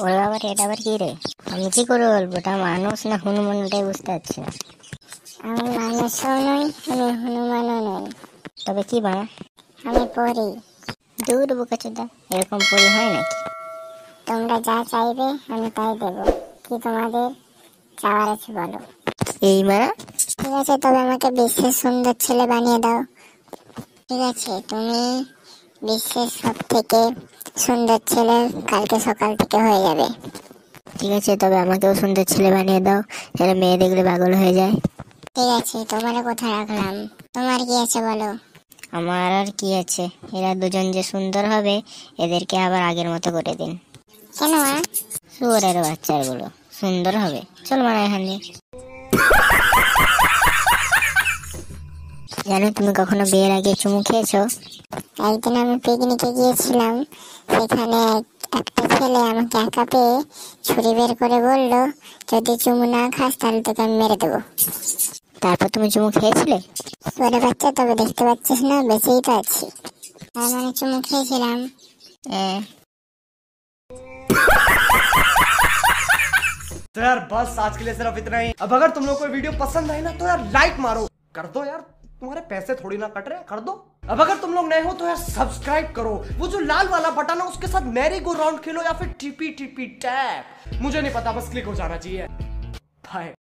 ওরে বাবা রে, এটা আবার কি রে? আমি কি করে বলবো ওটা মানুষ না হনুমান, ওটাই বুঝতে পারছি না। আমি মানুষও নই, আমি হনুমানও নই। তবে কি বানা? আমি পড়ি। দূর বোকাচোদা, এরকম পরি হয় নাকি? তোমরা যা চাইবে আমি তাই দেবো। কি তোমাদের চাওয়ার আছে বলো। এই মারা, ঠিক আছে, তবে আমাকে বিশ্বের সুন্দর ছেলে বানিয়ে দাও। ঠিক আছে, তুমি বিশ্বের সব থেকে সুন্দর ছেলে কালকে সকাল থেকে হয়ে যাবে। ঠিক আছে, তবে আমাকেও সুন্দর ছেলে বানিয়ে দাও, এরা মেয়ে দেখলে পাগল হয়ে যায়। ঠিক আছে, তোমার কোথায় রাখলাম? তোমার কি আছে বলো। আমার আর কি আছে, এরা দুজন যে সুন্দর হবে, এদেরকে আবার আগের মতো করে দিন। কেন মা? শুয়োরের বাচ্চাগুলো সুন্দর হবে, চল মারা এখান দিয়ে। জানো তুমি কখনো বিয়ের আগে চুমু খেয়েছো? একদিন আমি পিকনিকে গিয়েছিলাম, সেখানে একটা ছেলে আমাকে একা পেয়ে ছুরি বের করে বলল, যদি চুমু না খাস তাহলে তোকে আমি মেরে দেবো। তারপর তুমি চুমু খেয়েছিলে? ছোট বাচ্চা, তবে দেখতে পাচ্ছিস না বেঁচেই তো আছি। তার মানে চুমু খেয়েছিলাম। तो यार बस आज के लिए सिर्फ इतना ही। अब अगर तुम लोग को वीडियो पसंद आई ना तो यार लाइक मारो, कर दो यार, तुम्हारे पैसे थोड़ी ना कट रहे, कर दो। अब अगर तुम लोग नए हो तो यार सब्सक्राइब करो, वो जो लाल वाला बटन है उसके साथ मैरी गो राउंड खेलो या फिर टीपी टीपी टैप, मुझे नहीं पता, बस क्लिक हो जाना चाहिए।